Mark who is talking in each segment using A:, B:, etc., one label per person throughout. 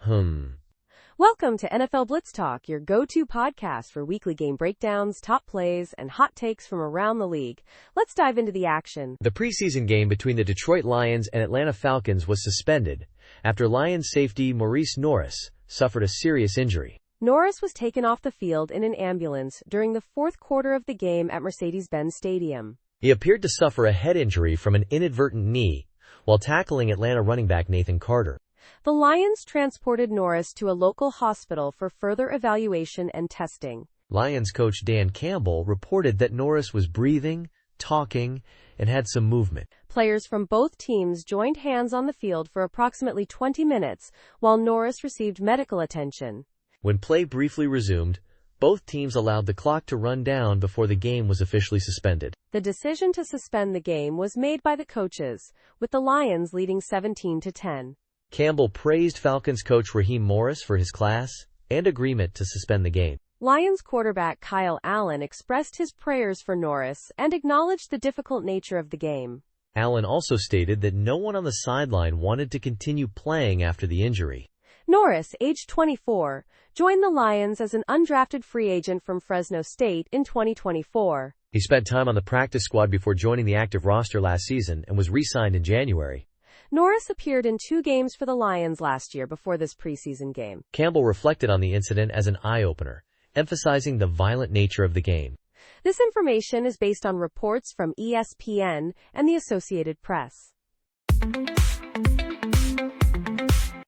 A: Welcome to NFL Blitz Talk, your go-to podcast for weekly game breakdowns, top plays, and hot takes from around the league. Let's dive into the action.
B: The preseason game between the Detroit Lions and Atlanta Falcons was suspended after Lions safety Norris suffered a serious injury.
A: Norris was taken off the field in an ambulance during the fourth quarter of the game at Mercedes-Benz Stadium.
B: He appeared to suffer a head injury from an inadvertent knee while tackling Atlanta running back Nathan Carter.
A: The Lions transported Norris to a local hospital for further evaluation and testing.
B: Lions coach Dan Campbell reported that Norris was breathing, talking, and had some movement.
A: Players from both teams joined hands on the field for approximately 20 minutes while Norris received medical attention.
B: When play briefly resumed, both teams allowed the clock to run down before the game was officially suspended.
A: The decision to suspend the game was made by the coaches, with the Lions leading 17-10.
B: Campbell praised Falcons coach Raheem Morris for his class and agreement to suspend the game.
A: Lions quarterback Kyle Allen expressed his prayers for Norris and acknowledged the difficult nature of the game.
B: Allen also stated that no one on the sideline wanted to continue playing after the injury.
A: Norris, age 24, joined the Lions as an undrafted free agent from Fresno State in 2024.
B: He spent time on the practice squad before joining the active roster last season and was re-signed in January.
A: Norris appeared in 2 games for the Lions last year before this preseason game.
B: Campbell reflected on the incident as an eye-opener, emphasizing the violent nature of the game.
A: This information is based on reports from ESPN and the Associated Press.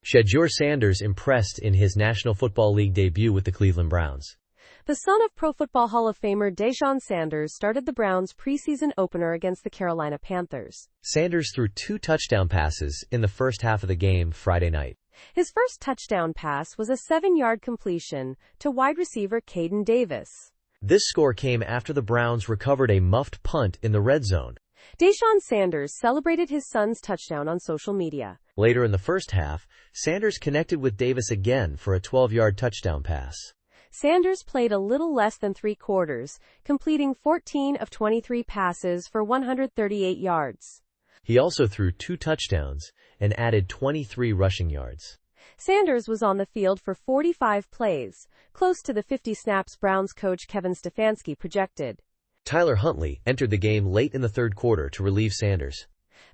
B: Shedeur Sanders impressed in his National Football League debut with the Cleveland Browns.
A: The son of Pro Football Hall of Famer Deion Sanders started the Browns' preseason opener against the Carolina Panthers.
B: Sanders threw 2 touchdown passes in the first half of the game Friday night.
A: His first touchdown pass was a 7-yard completion to wide receiver Caden Davis.
B: This score came after the Browns recovered a muffed punt in the red zone.
A: Deion Sanders celebrated his son's touchdown on social media.
B: Later in the first half, Sanders connected with Davis again for a 12-yard touchdown pass.
A: Sanders played a little less than 3 quarters, completing 14 of 23 passes for 138 yards.
B: He also threw 2 touchdowns and added 23 rushing yards.
A: Sanders was on the field for 45 plays, close to the 50 snaps Browns coach Kevin Stefanski projected.
B: Tyler Huntley entered the game late in the third quarter to relieve Sanders.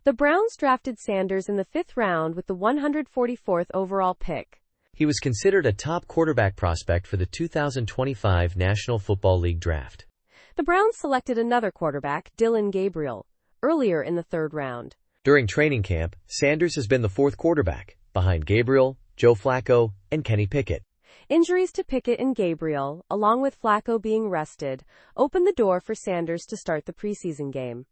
A: The Browns drafted Sanders in the 5th round with the 144th overall pick.
B: He was considered a top quarterback prospect for the 2025 National Football League draft.
A: The Browns selected another quarterback, Dillon Gabriel, earlier in the 3rd round.
B: During training camp, Sanders has been the 4th quarterback, behind Gabriel, Joe Flacco, and Kenny Pickett.
A: Injuries to Pickett and Gabriel, along with Flacco being rested, opened the door for Sanders to start the preseason game.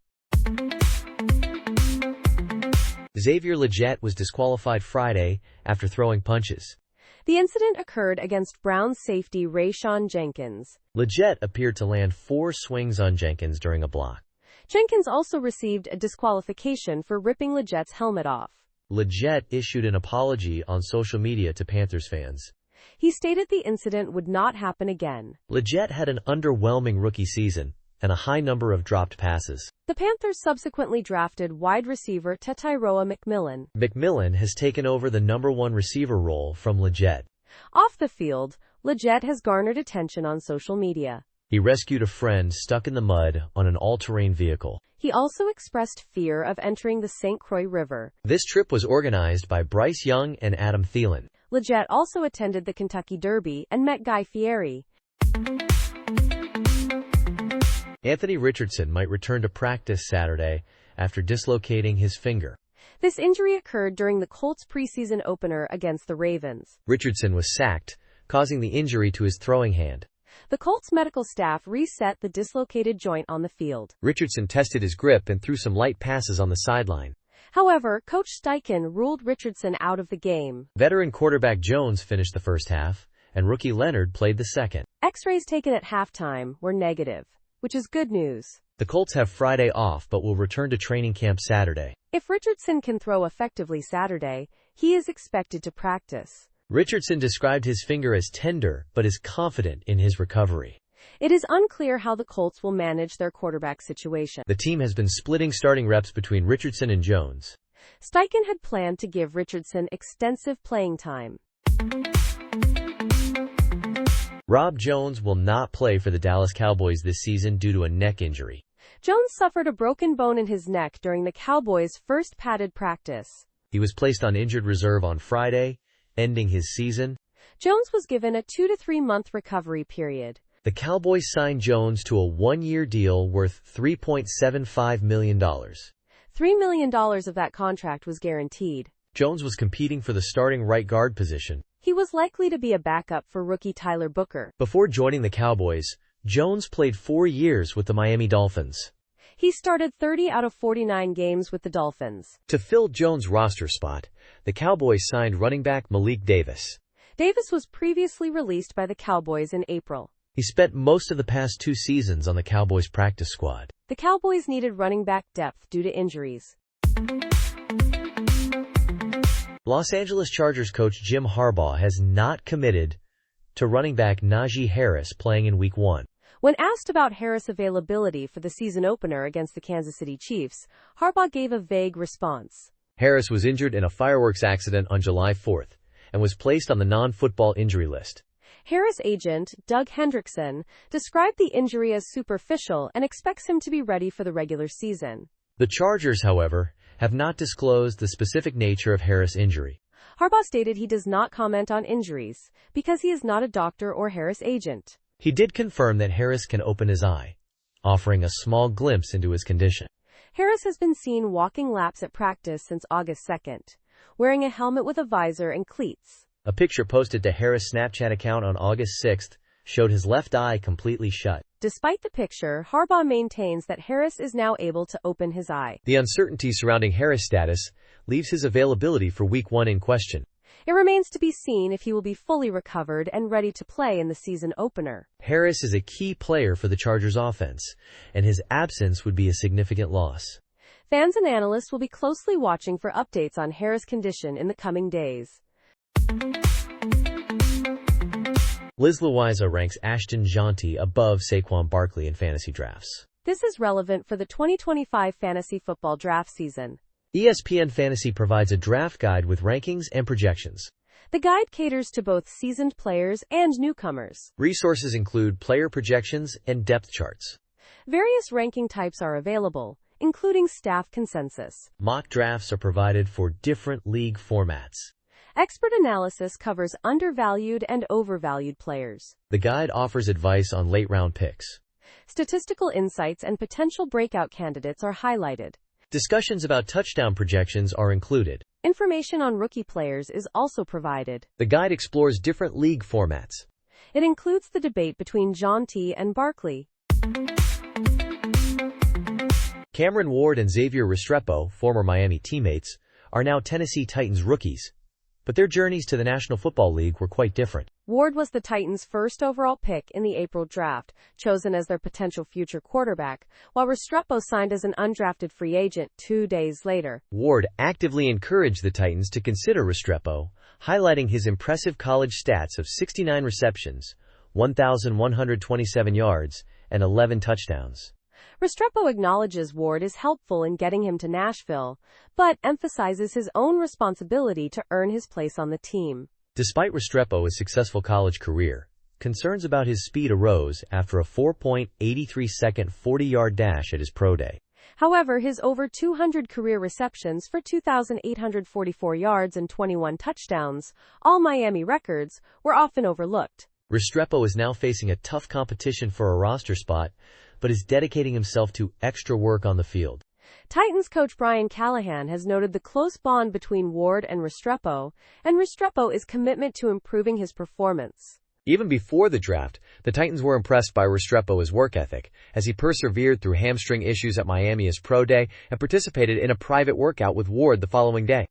B: Xavier Legette was disqualified Friday after throwing punches.
A: The incident occurred against Browns safety Jenkins.
B: Legette appeared to land 4 swings on Jenkins during a block.
A: Jenkins also received a disqualification for ripping Legette's helmet off.
B: Legette issued an apology on social media to Panthers fans.
A: He stated the incident would not happen again.
B: Legette had an underwhelming rookie season and a high number of dropped passes.
A: The Panthers subsequently drafted wide receiver Tetairoa McMillan.
B: McMillan has taken over the number 1 receiver role from Legette.
A: Off the field, Legette has garnered attention on social media.
B: He rescued a friend stuck in the mud on an all-terrain vehicle.
A: He also expressed fear of entering the St. Croix River.
B: This trip was organized by Bryce Young and Adam Thielen.
A: Legette also attended the Kentucky Derby and met Guy Fieri.
B: Anthony Richardson might return to practice Saturday after dislocating his finger.
A: This injury occurred during the Colts preseason opener against the Ravens.
B: Richardson was sacked, causing the injury to his throwing hand.
A: The Colts medical staff reset the dislocated joint on the field.
B: Richardson tested his grip and threw some light passes on the sideline.
A: However, Coach Steichen ruled Richardson out of the game.
B: Veteran quarterback Jones finished the first half, and rookie Leonard played the second.
A: X-rays taken at halftime were negative, which is good news.
B: The Colts have Friday off but will return to training camp Saturday.
A: If Richardson can throw effectively Saturday, he is expected to practice.
B: Richardson described his finger as tender but is confident in his recovery.
A: It is unclear how the Colts will manage their quarterback situation.
B: The team has been splitting starting reps between Richardson and Jones.
A: Steichen had planned to give Richardson extensive playing time.
B: Rob Jones will not play for the Dallas Cowboys this season due to a neck injury.
A: Jones suffered a broken bone in his neck during the Cowboys' first padded practice.
B: He was placed on injured reserve on Friday, ending his season.
A: Jones was given a 2 to 3 month recovery period.
B: The Cowboys signed Jones to a one-year deal worth $3.75 million.
A: $3 million of that contract was guaranteed.
B: Jones was competing for the starting right guard position.
A: He was likely to be a backup for rookie Tyler Booker.
B: Before joining the Cowboys, Jones played 4 years with the Miami Dolphins.
A: He started 30 out of 49 games with the Dolphins.
B: To fill Jones' roster spot, the Cowboys signed running back Malik Davis.
A: Davis was previously released by the Cowboys in April.
B: He spent most of the past 2 seasons on the Cowboys practice squad.
A: The Cowboys needed running back depth due to injuries.
B: Los Angeles Chargers coach Jim Harbaugh has not committed to running back Najee Harris playing in Week 1.
A: When asked about Harris' availability for the season opener against the Kansas City Chiefs, Harbaugh gave a vague response.
B: Harris was injured in a fireworks accident on July 4th and was placed on the non-football injury list.
A: Harris' agent, Doug Hendrickson, described the injury as superficial and expects him to be ready for the regular season.
B: The Chargers, however, have not disclosed the specific nature of Harris' injury.
A: Harbaugh stated he does not comment on injuries because he is not a doctor or Harris' agent.
B: He did confirm that Harris can open his eye, offering a small glimpse into his condition.
A: Harris has been seen walking laps at practice since August 2nd, wearing a helmet with a visor and cleats.
B: A picture posted to Harris' Snapchat account on August 6th showed his left eye completely shut.
A: Despite the picture, Harbaugh maintains that Harris is now able to open his eye.
B: The uncertainty surrounding Harris' status leaves his availability for Week 1 in question.
A: It remains to be seen if he will be fully recovered and ready to play in the season opener.
B: Harris is a key player for the Chargers offense, and his absence would be a significant loss.
A: Fans and analysts will be closely watching for updates on Harris' condition in the coming days.
B: Liz Louisa ranks Ashton Jeanty above Saquon Barkley in fantasy drafts.
A: This is relevant for the 2025 fantasy football draft season.
B: ESPN Fantasy provides a draft guide with rankings and projections.
A: The guide caters to both seasoned players and newcomers.
B: Resources include player projections and depth charts.
A: Various ranking types are available, including staff consensus.
B: Mock drafts are provided for different league formats.
A: Expert analysis covers undervalued and overvalued players.
B: The guide offers advice on late-round picks.
A: Statistical insights and potential breakout candidates are highlighted.
B: Discussions about touchdown projections are included.
A: Information on rookie players is also provided.
B: The guide explores different league formats.
A: It includes the debate between Jeanty and Barkley.
B: Cameron Ward and Xavier Restrepo, former Miami teammates, are now Tennessee Titans rookies, but their journeys to the National Football League were quite different.
A: Ward was the Titans' first overall pick in the April draft, chosen as their potential future quarterback, while Restrepo signed as an undrafted free agent 2 days later.
B: Ward actively encouraged the Titans to consider Restrepo, highlighting his impressive college stats of 69 receptions, 1,127 yards, and 11 touchdowns.
A: Restrepo acknowledges Ward is helpful in getting him to Nashville, but emphasizes his own responsibility to earn his place on the team.
B: Despite Restrepo's successful college career, concerns about his speed arose after a 4.83-second 40-yard dash at his pro day.
A: However, his over 200 career receptions for 2,844 yards and 21 touchdowns, all Miami records, were often overlooked.
B: Restrepo is now facing a tough competition for a roster spot, but is dedicating himself to extra work on the field.
A: Titans coach Brian Callahan has noted the close bond between Ward and Restrepo's commitment to improving his performance.
B: Even before the draft, the Titans were impressed by Restrepo's work ethic, as he persevered through hamstring issues at Miami's pro day and participated in a private workout with Ward the following day.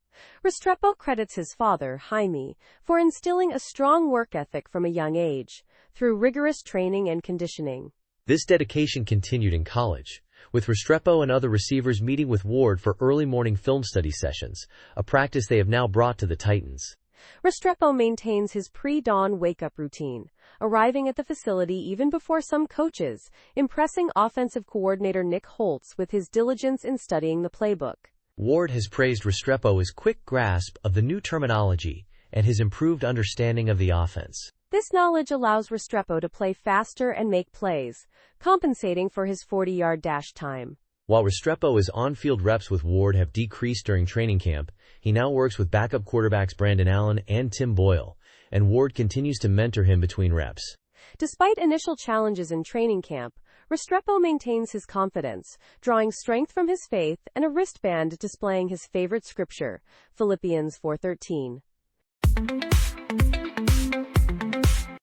A: Restrepo credits his father, Jaime, for instilling a strong work ethic from a young age, through rigorous training and conditioning.
B: This dedication continued in college, with Restrepo and other receivers meeting with Ward for early morning film study sessions, a practice they have now brought to the Titans.
A: Restrepo maintains his pre-dawn wake-up routine, arriving at the facility even before some coaches, impressing offensive coordinator Nick Holtz with his diligence in studying the playbook.
B: Ward has praised Restrepo's quick grasp of the new terminology and his improved understanding of the offense.
A: This knowledge allows Restrepo to play faster and make plays, compensating for his 40-yard dash time.
B: While Restrepo's on-field reps with Ward have decreased during training camp, he now works with backup quarterbacks Brandon Allen and Tim Boyle, and Ward continues to mentor him between reps.
A: Despite initial challenges in training camp, Restrepo maintains his confidence, drawing strength from his faith and a wristband displaying his favorite scripture, Philippians 4:13.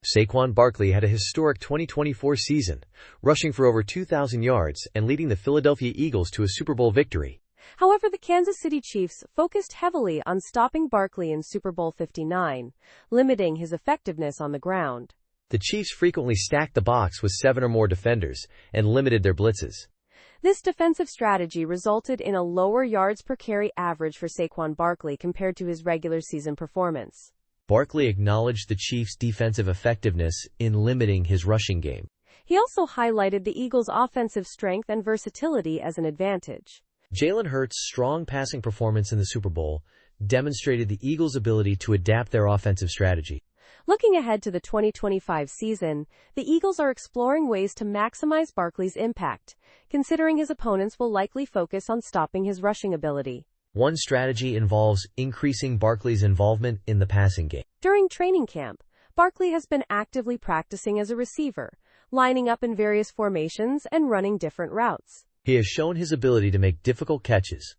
B: Saquon Barkley had a historic 2024 season, rushing for over 2,000 yards and leading the Philadelphia Eagles to a Super Bowl victory.
A: However, the Kansas City Chiefs focused heavily on stopping Barkley in Super Bowl 59, limiting his effectiveness on the ground.
B: The Chiefs frequently stacked the box with 7 or more defenders and limited their blitzes.
A: This defensive strategy resulted in a lower yards per carry average for Saquon Barkley compared to his regular season performance.
B: Barkley acknowledged the Chiefs' defensive effectiveness in limiting his rushing game.
A: He also highlighted the Eagles' offensive strength and versatility as an advantage.
B: Jalen Hurts' strong passing performance in the Super Bowl demonstrated the Eagles' ability to adapt their offensive strategy.
A: Looking ahead to the 2025 season, the Eagles are exploring ways to maximize Barkley's impact, considering his opponents will likely focus on stopping his rushing ability.
B: One strategy involves increasing Barkley's involvement in the passing game.
A: During training camp, Barkley has been actively practicing as a receiver, lining up in various formations and running different routes.
B: He has shown his ability to make difficult catches,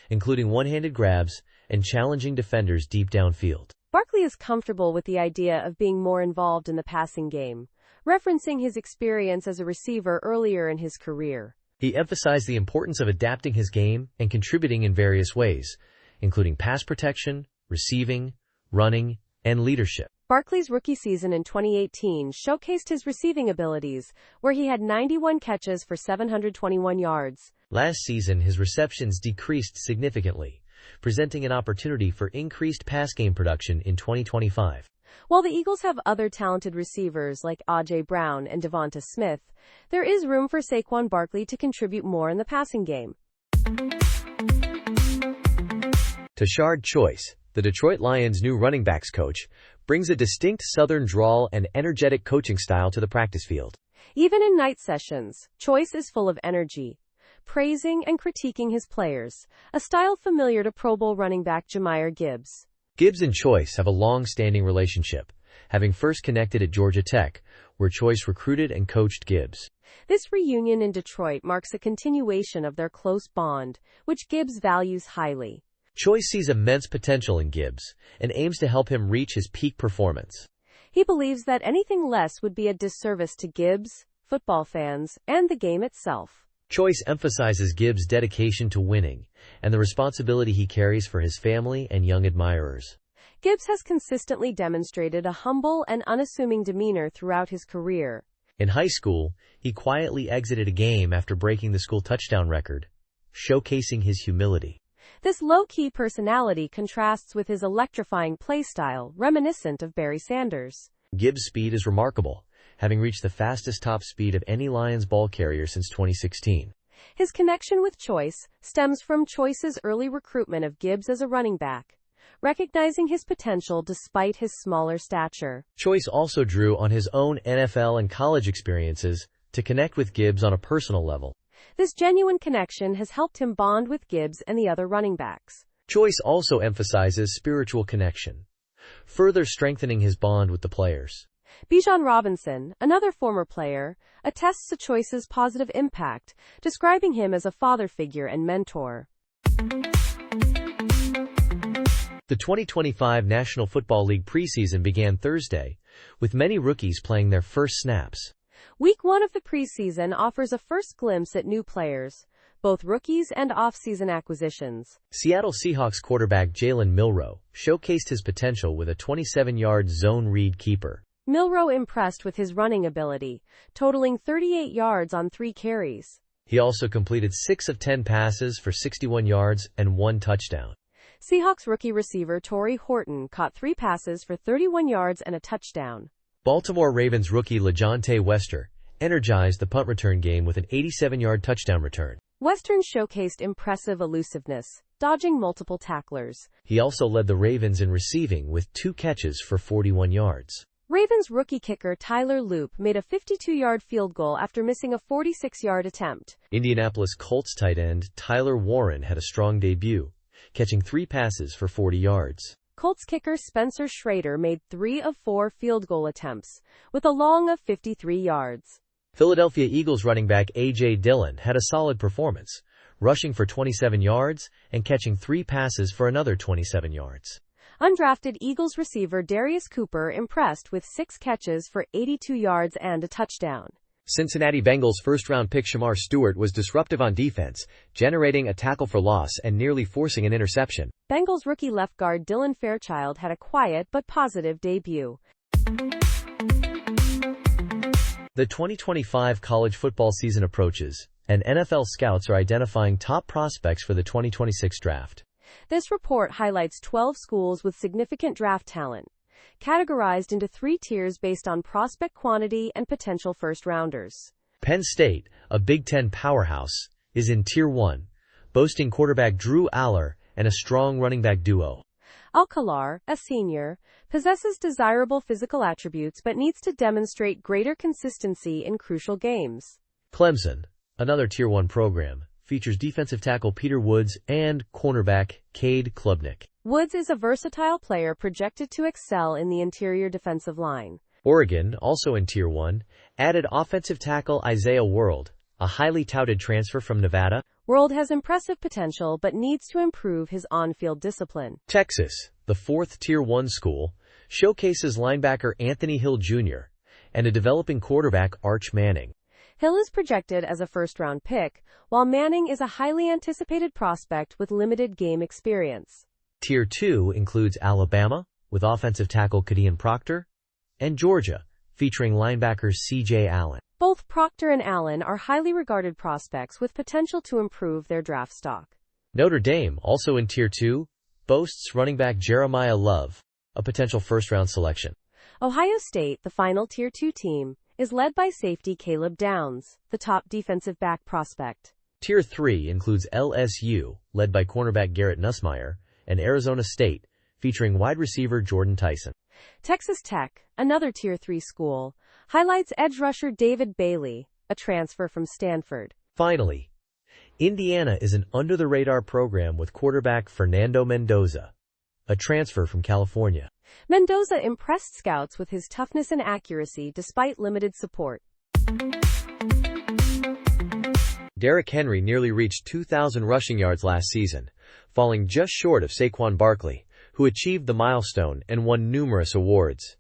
B: including one-handed grabs and challenging defenders deep downfield.
A: Barkley is comfortable with the idea of being more involved in the passing game, referencing his experience as a receiver earlier in his career.
B: He emphasized the importance of adapting his game and contributing in various ways, including pass protection, receiving, running, and leadership.
A: Barkley's rookie season in 2018 showcased his receiving abilities, where he had 91 catches for 721 yards.
B: Last season, his receptions decreased significantly, presenting an opportunity for increased pass game production in 2025.
A: While the Eagles have other talented receivers like A.J. Brown and Devonta Smith, there is room for Saquon Barkley to contribute more in the passing game.
B: Tashard Choice, the Detroit Lions' new running backs coach, brings a distinct Southern drawl and energetic coaching style to the practice field.
A: Even in night sessions, Choice is full of energy, praising and critiquing his players, a style familiar to Pro Bowl running back Jahmyr Gibbs.
B: Gibbs and Choice have a long-standing relationship, having first connected at Georgia Tech, where Choice recruited and coached Gibbs.
A: This reunion in Detroit marks a continuation of their close bond, which Gibbs values highly.
B: Choice sees immense potential in Gibbs and aims to help him reach his peak performance.
A: He believes that anything less would be a disservice to Gibbs, football fans, and the game itself.
B: Choice emphasizes Gibbs' dedication to winning and the responsibility he carries for his family and young admirers.
A: Gibbs has consistently demonstrated a humble and unassuming demeanor throughout his career.
B: In high school, he quietly exited a game after breaking the school touchdown record, showcasing his humility.
A: This low-key personality contrasts with his electrifying play style, reminiscent of Barry Sanders.
B: Gibbs' speed is remarkable, having reached the fastest top speed of any Lions ball carrier since 2016.
A: His connection with Choice stems from Choice's early recruitment of Gibbs as a running back, recognizing his potential despite his smaller stature.
B: Choice also drew on his own NFL and college experiences to connect with Gibbs on a personal level.
A: This genuine connection has helped him bond with Gibbs and the other running backs.
B: Choice also emphasizes spiritual connection, further strengthening his bond with the players.
A: Bijan Robinson, another former player, attests to Choice's positive impact, describing him as a father figure and mentor.
B: The 2025 National Football League preseason began Thursday, with many rookies playing their first snaps.
A: Week 1 of the preseason offers a first glimpse at new players, both rookies and off-season acquisitions.
B: Seattle Seahawks quarterback Jalen Milroe showcased his potential with a 27-yard zone read keeper.
A: Milroe impressed with his running ability, totaling 38 yards on 3 carries.
B: He also completed 6 of 10 passes for 61 yards and 1 touchdown.
A: Seahawks rookie receiver Torrey Horton caught 3 passes for 31 yards and a touchdown.
B: Baltimore Ravens rookie LeJohntay Wester energized the punt return game with an 87-yard touchdown return.
A: Western showcased impressive elusiveness, dodging multiple tacklers.
B: He also led the Ravens in receiving with 2 catches for 41 yards.
A: Ravens rookie kicker Tyler Loop made a 52-yard field goal after missing a 46-yard attempt.
B: Indianapolis Colts tight end Tyler Warren had a strong debut, catching 3 passes for 40 yards.
A: Colts kicker Spencer Schrader made 3 of 4 field goal attempts, with a long of 53 yards.
B: Philadelphia Eagles running back A.J. Dillon had a solid performance, rushing for 27 yards and catching 3 passes for another 27 yards.
A: Undrafted Eagles receiver Darius Cooper impressed with 6 catches for 82 yards and a touchdown.
B: Cincinnati Bengals first-round pick Shamar Stewart was disruptive on defense, generating a tackle for loss and nearly forcing an interception.
A: Bengals rookie left guard Dylan Fairchild had a quiet but positive debut.
B: The 2025 college football season approaches, and NFL scouts are identifying top prospects for the 2026 draft.
A: This report highlights 12 schools with significant draft talent, categorized into 3 tiers based on prospect quantity and potential first-rounders.
B: Penn State, a Big Ten powerhouse, is in Tier 1, boasting quarterback Drew Aller and a strong running back duo.
A: Alcalar, a senior, possesses desirable physical attributes but needs to demonstrate greater consistency in crucial games.
B: Clemson, another Tier 1 program, features defensive tackle Peter Woods and cornerback Cade Klubnik.
A: Woods is a versatile player projected to excel in the interior defensive line.
B: Oregon, also in Tier 1, added offensive tackle Isaiah World, a highly touted transfer from Nevada.
A: World has impressive potential but needs to improve his on-field discipline.
B: Texas, the 4th Tier 1 school, showcases linebacker Anthony Hill Jr. and a developing quarterback Arch Manning.
A: Hill is projected as a first-round pick, while Manning is a highly anticipated prospect with limited game experience.
B: Tier 2 includes Alabama, with offensive tackle Kadeem Proctor, and Georgia, featuring linebacker C.J. Allen.
A: Both Proctor and Allen are highly regarded prospects with potential to improve their draft stock.
B: Notre Dame, also in Tier 2, boasts running back Jeremiah Love, a potential first-round selection.
A: Ohio State, the final Tier 2 team, is led by safety Caleb Downs, the top defensive back prospect.
B: Tier 3 includes LSU, led by cornerback Garrett Nussmeier, and Arizona State, featuring wide receiver Jordan Tyson.
A: Texas Tech, another Tier 3 school, highlights edge rusher David Bailey, a transfer from Stanford.
B: Finally, Indiana is an under-the-radar program with quarterback Fernando Mendoza, a transfer from California.
A: Mendoza impressed scouts with his toughness and accuracy despite limited support.
B: Derrick Henry nearly reached 2,000 rushing yards last season, falling just short of Saquon Barkley, who achieved the milestone and won numerous awards.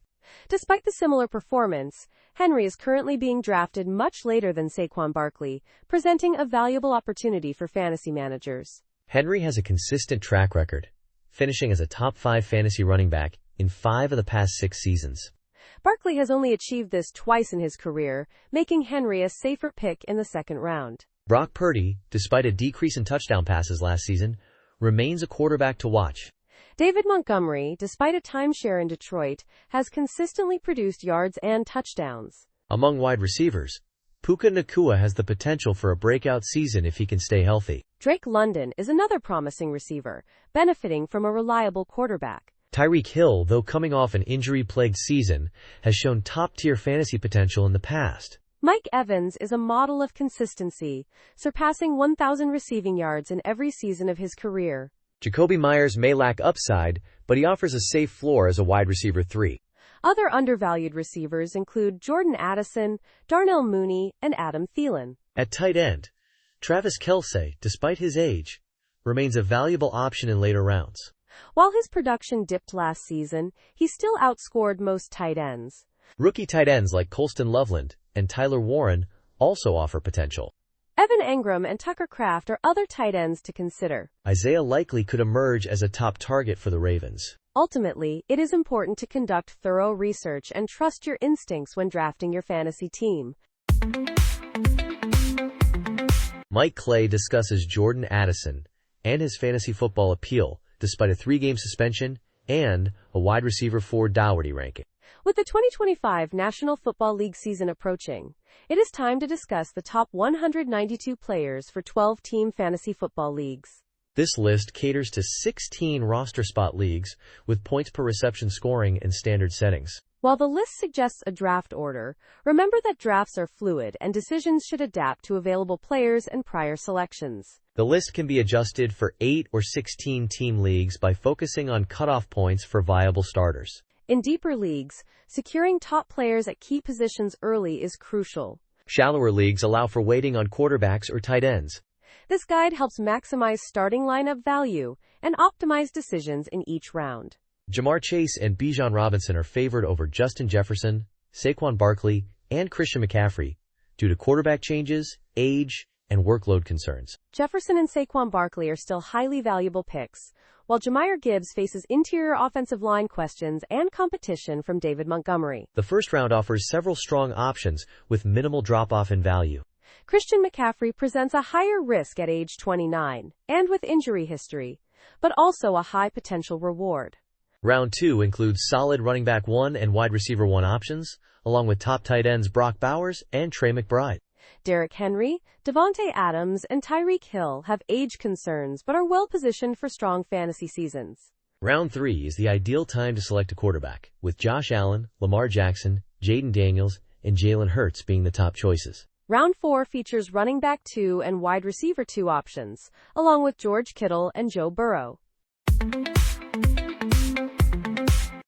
A: Despite the similar performance, Henry is currently being drafted much later than Saquon Barkley, presenting a valuable opportunity for fantasy managers.
B: Henry has a consistent track record, finishing as a top 5 fantasy running back in 5 of the past 6 seasons.
A: Barkley has only achieved this twice in his career, making Henry a safer pick in the second round.
B: Brock Purdy, despite a decrease in touchdown passes last season, remains a quarterback to watch.
A: David Montgomery, despite a timeshare in Detroit, has consistently produced yards and touchdowns.
B: Among wide receivers, Puka Nacua has the potential for a breakout season if he can stay healthy.
A: Drake London is another promising receiver, benefiting from a reliable quarterback.
B: Tyreek Hill, though coming off an injury-plagued season, has shown top-tier fantasy potential in the past.
A: Mike Evans is a model of consistency, surpassing 1,000 receiving yards in every season of his career.
B: Jacoby Myers may lack upside, but he offers a safe floor as a wide receiver 3.
A: Other undervalued receivers include Jordan Addison, Darnell Mooney, and Adam Thielen.
B: At tight end, Travis Kelce, despite his age, remains a valuable option in later rounds.
A: While his production dipped last season, he still outscored most tight ends.
B: Rookie tight ends like Colston Loveland and Tyler Warren also offer potential.
A: Evan Engram and Tucker Kraft are other tight ends to consider.
B: Isaiah likely could emerge as a top target for the Ravens.
A: Ultimately, it is important to conduct thorough research and trust your instincts when drafting your fantasy team.
B: Mike Clay discusses Jordan Addison and his fantasy football appeal despite a 3-game suspension and a wide receiver 4 Dougherty ranking.
A: With the 2025 National Football League season approaching, it is time to discuss the top 192 players for 12-team fantasy football leagues.
B: This list caters to 16 roster spot leagues with points per reception scoring and standard settings.
A: While the list suggests a draft order, remember that drafts are fluid and decisions should adapt to available players and prior selections.
B: The list can be adjusted for 8 or 16 team leagues by focusing on cutoff points for viable starters.
A: In deeper leagues, securing top players at key positions early is crucial.
B: Shallower leagues allow for waiting on quarterbacks or tight ends.
A: This guide helps maximize starting lineup value and optimize decisions in each round.
B: Ja'Marr Chase and Bijan Robinson are favored over Justin Jefferson, Saquon Barkley, and Christian McCaffrey due to quarterback changes, age, and workload concerns.
A: Jefferson and Saquon Barkley are still highly valuable picks, while Jahmyr Gibbs faces interior offensive line questions and competition from David Montgomery.
B: The first round offers several strong options with minimal drop-off in value.
A: Christian McCaffrey presents a higher risk at age 29 and with injury history, but also a high potential reward.
B: Round 2 includes solid running back 1 and wide receiver 1 options, along with top tight ends Brock Bowers and Trey McBride.
A: Derrick Henry, Devontae Adams, and Tyreek Hill have age concerns but are well positioned for strong fantasy seasons.
B: Round 3 is the ideal time to select a quarterback, with Josh Allen, Lamar Jackson, Jaden Daniels, and Jalen Hurts being the top choices.
A: Round 4 features running back 2 and wide receiver 2 options, along with George Kittle and Joe Burrow.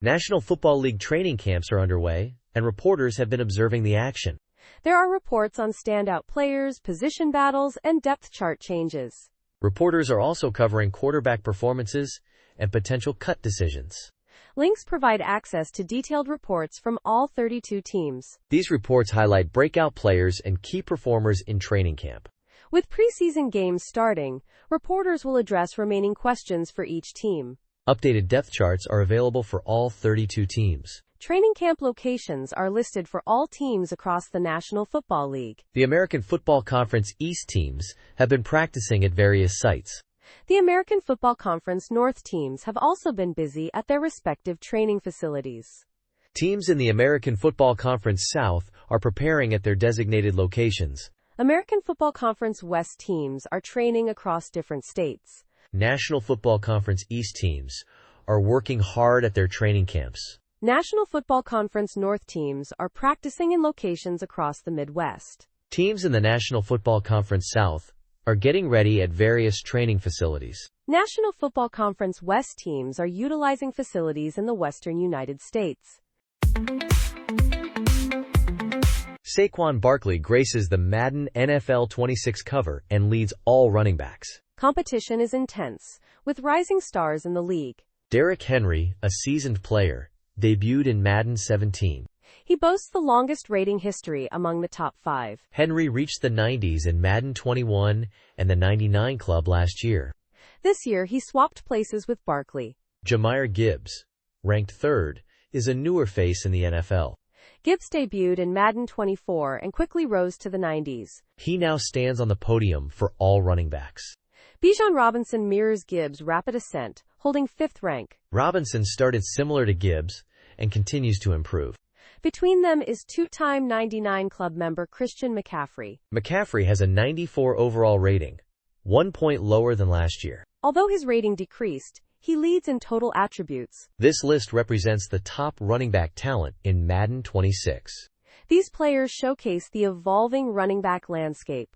B: National Football League training camps are underway, and reporters have been observing the action.
A: There are reports on standout players, position battles, and depth chart changes.
B: Reporters are also covering quarterback performances and potential cut decisions.
A: Links provide access to detailed reports from all 32 teams.
B: These reports highlight breakout players and key performers in training camp.
A: With preseason games starting, reporters will address remaining questions for each team.
B: Updated depth charts are available for all 32 teams.
A: Training camp locations are listed for all teams across the National Football League.
B: The American Football Conference East teams have been practicing at various sites.
A: The American Football Conference North teams have also been busy at their respective training facilities.
B: Teams in the American Football Conference South are preparing at their designated locations.
A: American Football Conference West teams are training across different states.
B: National Football Conference East teams are working hard at their training camps.
A: National Football Conference North teams are practicing in locations across the Midwest.
B: Teams in the National Football Conference South are getting ready at various training facilities.
A: National Football Conference West teams are utilizing facilities in the western United States.
B: Saquon Barkley graces the Madden NFL 26 cover and leads all running backs.
A: Competition is intense, with rising stars in the league.
B: Derrick Henry, a seasoned player, debuted in Madden 17.
A: He boasts the longest rating history among the top 5.
B: Henry reached the 90s in Madden 21 and the 99 club last year.
A: This year, he swapped places with Barkley.
B: Jahmyr Gibbs, ranked 3rd, is a newer face in the NFL.
A: Gibbs debuted in Madden 24 and quickly rose to the 90s.
B: He now stands on the podium for all running backs.
A: Bijan Robinson mirrors Gibbs' rapid ascent, holding 5th rank.
B: Robinson started similar to Gibbs and continues to improve.
A: Between them is two-time 99 club member Christian McCaffrey.
B: McCaffrey has a 94 overall rating, 1 point lower than last year.
A: Although his rating decreased, he leads in total attributes.
B: This list represents the top running back talent in Madden 26.
A: These players showcase the evolving running back landscape,